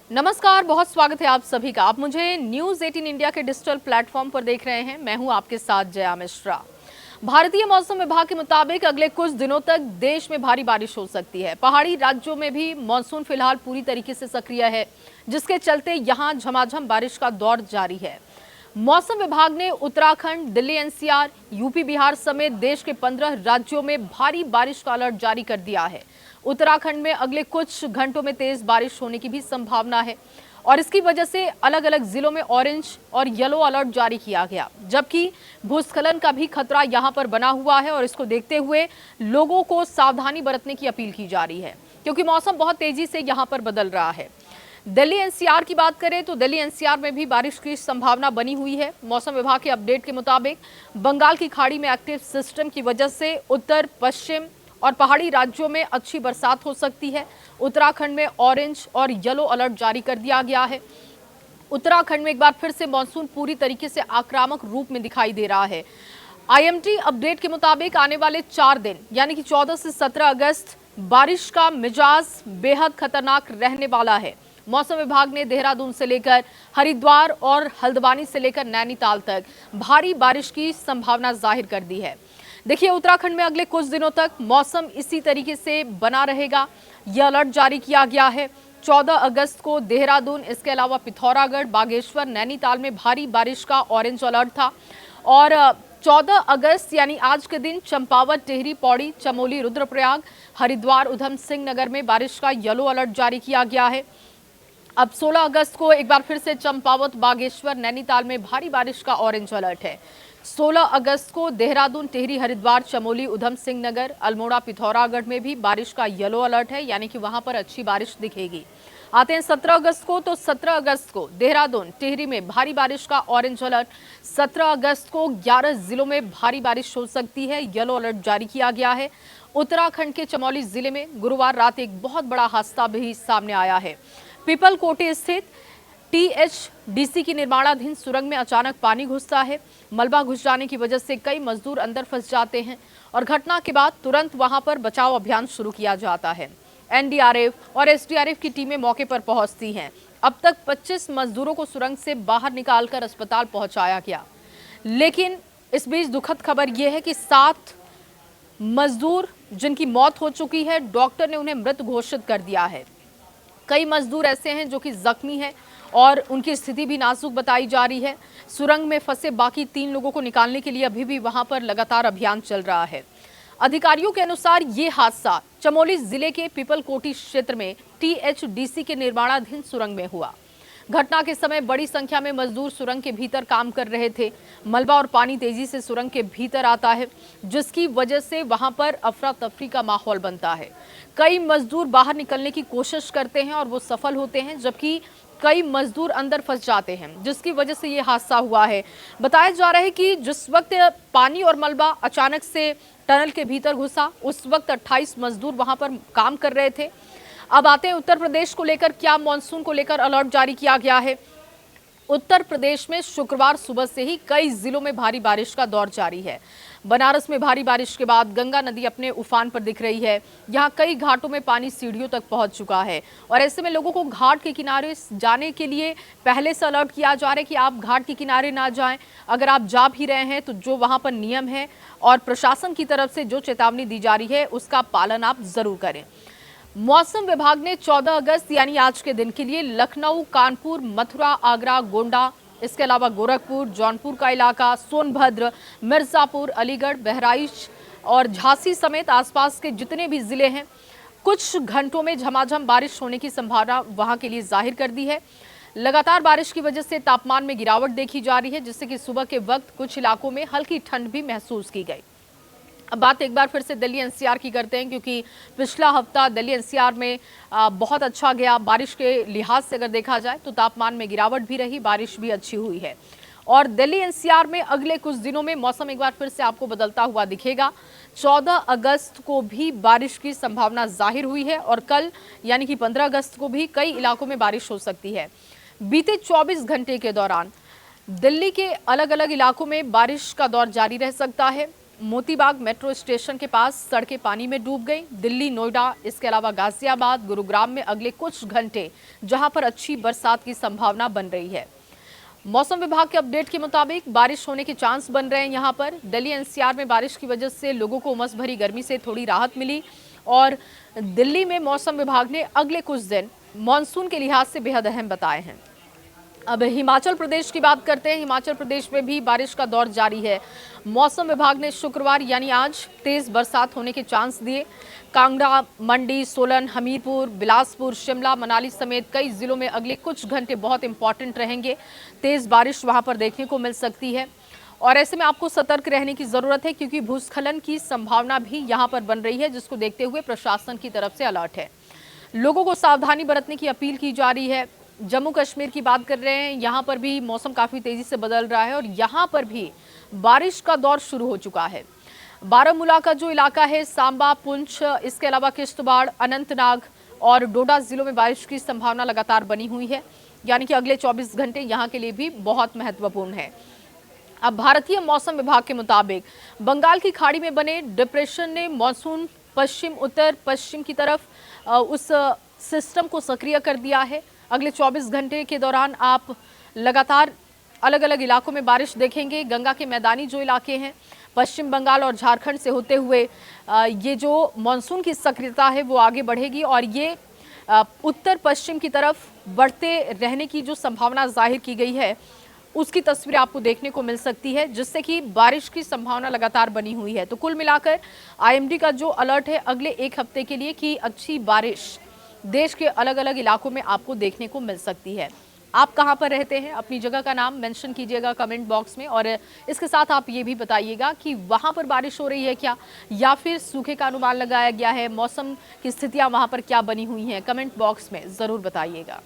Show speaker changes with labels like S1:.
S1: नमस्कार, बहुत स्वागत है आप सभी का। आप मुझे न्यूज़ 18 इंडिया के डिजिटल प्लेटफॉर्म पर देख रहे हैं। मैं हूं आपके साथ जया मिश्रा। भारतीय मौसम विभाग के मुताबिक अगले कुछ दिनों तक देश में भारी बारिश हो सकती है। पहाड़ी राज्यों में भी मानसून फिलहाल पूरी तरीके से सक्रिय है, जिसके चलते यहां झमाझम बारिश का दौर जारी है। मौसम विभाग ने उत्तराखंड, दिल्ली एनसीआर, यूपी, बिहार समेत देश के 15 राज्यों में भारी बारिश का अलर्ट जारी कर दिया है। उत्तराखंड में अगले कुछ घंटों में तेज बारिश होने की भी संभावना है और इसकी वजह से अलग अलग जिलों में ऑरेंज और येलो अलर्ट जारी किया गया, जबकि भूस्खलन का भी खतरा यहां पर बना हुआ है और इसको देखते हुए लोगों को सावधानी बरतने की अपील की जा रही है, क्योंकि मौसम बहुत तेजी से यहां पर बदल रहा है। दिल्ली एनसीआर की बात करें तो दिल्ली एनसीआर में भी बारिश की संभावना बनी हुई है। मौसम विभाग के अपडेट के मुताबिक बंगाल की खाड़ी में एक्टिव सिस्टम की वजह से उत्तर, पश्चिम और पहाड़ी राज्यों में अच्छी बरसात हो सकती है। उत्तराखंड में ऑरेंज और येलो अलर्ट जारी कर दिया गया है। उत्तराखंड में एक बार फिर से मानसून पूरी तरीके से आक्रामक रूप में दिखाई दे रहा है। आईएमडी अपडेट के मुताबिक आने वाले 4 दिन यानी कि 14 से 17 अगस्त बारिश का मिजाज बेहद खतरनाक रहने वाला है। मौसम विभाग ने देहरादून से लेकर हरिद्वार और हल्द्वानी से लेकर नैनीताल तक भारी बारिश की संभावना जाहिर कर दी है। देखिए, उत्तराखंड में अगले कुछ दिनों तक मौसम इसी तरीके से बना रहेगा। यह अलर्ट जारी किया गया है। 14 अगस्त को देहरादून, इसके अलावा पिथौरागढ़, बागेश्वर, नैनीताल में भारी बारिश का ऑरेंज अलर्ट था और 14 अगस्त यानी आज के दिन चंपावत, टिहरी, पौड़ी, चमोली, रुद्रप्रयाग, हरिद्वार, उधम सिंह नगर में बारिश का येलो अलर्ट जारी किया गया है। अब 16 अगस्त को एक बार फिर से चंपावत, बागेश्वर, नैनीताल में भारी बारिश का ऑरेंज अलर्ट है। 16 अगस्त को देहरादून, टिहरी, हरिद्वार, चमोली, उधम सिंह नगर, अल्मोड़ा, पिथौरागढ़ में भी बारिश का येलो अलर्ट है, यानी कि वहां पर अच्छी बारिश दिखेगी। आते हैं 17 अगस्त को, तो 17 अगस्त को देहरादून, टिहरी में भारी बारिश का ऑरेंज अलर्ट। 17 अगस्त को 11 जिलों में भारी बारिश हो सकती है, येलो अलर्ट जारी किया गया है। उत्तराखंड के चमोली जिले में गुरुवार रात एक बहुत बड़ा हादसा भी सामने आया है। पीपलकोटी स्थित टीएचडीसी की निर्माणाधीन सुरंग में अचानक पानी घुसता है। मलबा घुस जाने की वजह से कई मजदूर अंदर फंस जाते हैं और घटना के बाद तुरंत वहां पर बचाव अभियान शुरू किया जाता है। एनडीआरएफ और एसडीआरएफ की टीमें मौके पर पहुंचती हैं। अब तक 25 मजदूरों को सुरंग से बाहर निकालकर अस्पताल पहुंचाया गया, लेकिन इस बीच दुखद खबर यह है कि 7 मजदूर जिनकी मौत हो चुकी है, डॉक्टर ने उन्हें मृत घोषित कर दिया है। कई मजदूर ऐसे हैं जो कि जख्मी हैं और उनकी स्थिति भी नाजुक बताई जा रही है। सुरंग में फंसे बाकी 3 लोगों को निकालने के लिए अभी भी वहां पर लगातार अभियान चल रहा है। अधिकारियों के अनुसार ये हादसा चमोली जिले के पीपलकोटी क्षेत्र में टीएचडीसी के निर्माणाधीन सुरंग में हुआ। घटना के समय बड़ी संख्या में मजदूर सुरंग के भीतर काम कर रहे थे। मलबा और पानी तेजी से सुरंग के भीतर आता है, जिसकी वजह से वहां पर अफरा तफरी का माहौल बनता है। कई मजदूर बाहर निकलने की कोशिश करते हैं और वो सफल होते हैं, जबकि कई मजदूर अंदर फंस जाते हैं, जिसकी वजह से ये हादसा हुआ है। बताया जा रहा है कि जिस वक्त पानी और मलबा अचानक से टनल के भीतर घुसा, उस वक्त 28 मजदूर वहां पर काम कर रहे थे। अब आते हैं उत्तर प्रदेश को लेकर, क्या मानसून को लेकर अलर्ट जारी किया गया है। उत्तर प्रदेश में शुक्रवार सुबह से ही कई जिलों में भारी बारिश का दौर जारी है। बनारस में भारी बारिश के बाद गंगा नदी अपने उफान पर दिख रही है। यहाँ कई घाटों में पानी सीढ़ियों तक पहुंच चुका है और ऐसे में लोगों को घाट के किनारे जाने के लिए पहले से अलर्ट किया जा रहा है कि आप घाट के किनारे ना जाएं। अगर आप जा भी रहे हैं तो जो वहां पर नियम है और प्रशासन की तरफ से जो चेतावनी दी जा रही है, उसका पालन आप जरूर करें। मौसम विभाग ने 14 अगस्त यानी आज के दिन के लिए लखनऊ, कानपुर, मथुरा, आगरा, गोंडा, इसके अलावा गोरखपुर, जौनपुर का इलाका, सोनभद्र, मिर्जापुर, अलीगढ़, बहराइच और झांसी समेत आसपास के जितने भी जिले हैं, कुछ घंटों में झमाझम बारिश होने की संभावना वहां के लिए जाहिर कर दी है। लगातार बारिश की वजह से तापमान में गिरावट देखी जा रही है, जिससे कि सुबह के वक्त कुछ इलाकों में हल्की ठंड भी महसूस की गई। अब बात एक बार फिर से दिल्ली एनसीआर की करते हैं, क्योंकि पिछला हफ्ता दिल्ली एनसीआर में बहुत अच्छा गया। बारिश के लिहाज से अगर देखा जाए तो तापमान में गिरावट भी रही, बारिश भी अच्छी हुई है और दिल्ली एनसीआर में अगले कुछ दिनों में मौसम एक बार फिर से आपको बदलता हुआ दिखेगा। 14 अगस्त को भी बारिश की संभावना जाहिर हुई है और कल यानी कि 15 अगस्त को भी कई इलाकों में बारिश हो सकती है। बीते 24 घंटे के दौरान दिल्ली के अलग अलग इलाकों में बारिश का दौर जारी रह सकता है। मोतीबाग मेट्रो स्टेशन के पास सड़कें पानी में डूब गई। दिल्ली, नोएडा, इसके अलावा गाजियाबाद, गुरुग्राम में अगले कुछ घंटे जहां पर अच्छी बरसात की संभावना बन रही है। मौसम विभाग के अपडेट के मुताबिक बारिश होने के चांस बन रहे हैं। यहां पर दिल्ली एनसीआर में बारिश की वजह से लोगों को उमस भरी गर्मी से थोड़ी राहत मिली और दिल्ली में मौसम विभाग ने अगले कुछ दिन मानसून के लिहाज से बेहद अहम बताए हैं। अब हिमाचल प्रदेश की बात करते हैं। हिमाचल प्रदेश में भी बारिश का दौर जारी है। मौसम विभाग ने शुक्रवार यानी आज तेज बरसात होने के चांस दिए। कांगड़ा, मंडी, सोलन, हमीरपुर, बिलासपुर, शिमला, मनाली समेत कई जिलों में अगले कुछ घंटे बहुत इंपॉर्टेंट रहेंगे। तेज बारिश वहां पर देखने को मिल सकती है और ऐसे में आपको सतर्क रहने की जरूरत है क्योंकि भूस्खलन की संभावना भी यहां पर बन रही है, जिसको देखते हुए प्रशासन की तरफ से अलर्ट है। लोगों को सावधानी बरतने की अपील की जा रही है। जम्मू कश्मीर की बात कर रहे हैं, यहाँ पर भी मौसम काफ़ी तेज़ी से बदल रहा है और यहाँ पर भी बारिश का दौर शुरू हो चुका है। बारामूला का जो इलाका है, सांबा, पुंछ, इसके अलावा किश्तवाड़, अनंतनाग और डोडा जिलों में बारिश की संभावना लगातार बनी हुई है, यानी कि अगले 24 घंटे यहाँ के लिए भी बहुत महत्वपूर्ण है। अब भारतीय मौसम विभाग के मुताबिक बंगाल की खाड़ी में बने डिप्रेशन ने मानसून पश्चिम उत्तर पश्चिम की तरफ उस सिस्टम को सक्रिय कर दिया है। अगले 24 घंटे के दौरान आप लगातार अलग अलग इलाकों में बारिश देखेंगे। गंगा के मैदानी जो इलाके हैं, पश्चिम बंगाल और झारखंड से होते हुए ये जो मानसून की सक्रियता है वो आगे बढ़ेगी और ये उत्तर पश्चिम की तरफ बढ़ते रहने की जो संभावना जाहिर की गई है उसकी तस्वीर आपको देखने को मिल सकती है, जिससे कि बारिश की संभावना लगातार बनी हुई है। तो कुल मिलाकर आईएमडी का जो अलर्ट है अगले एक हफ्ते के लिए कि अच्छी बारिश देश के अलग अलग इलाकों में आपको देखने को मिल सकती है। आप कहां पर रहते हैं, अपनी जगह का नाम मेंशन कीजिएगा कमेंट बॉक्स में और इसके साथ आप ये भी बताइएगा कि वहां पर बारिश हो रही है क्या या फिर सूखे का अनुमान लगाया गया है। मौसम की स्थितियां वहां पर क्या बनी हुई हैं, कमेंट बॉक्स में जरूर बताइएगा।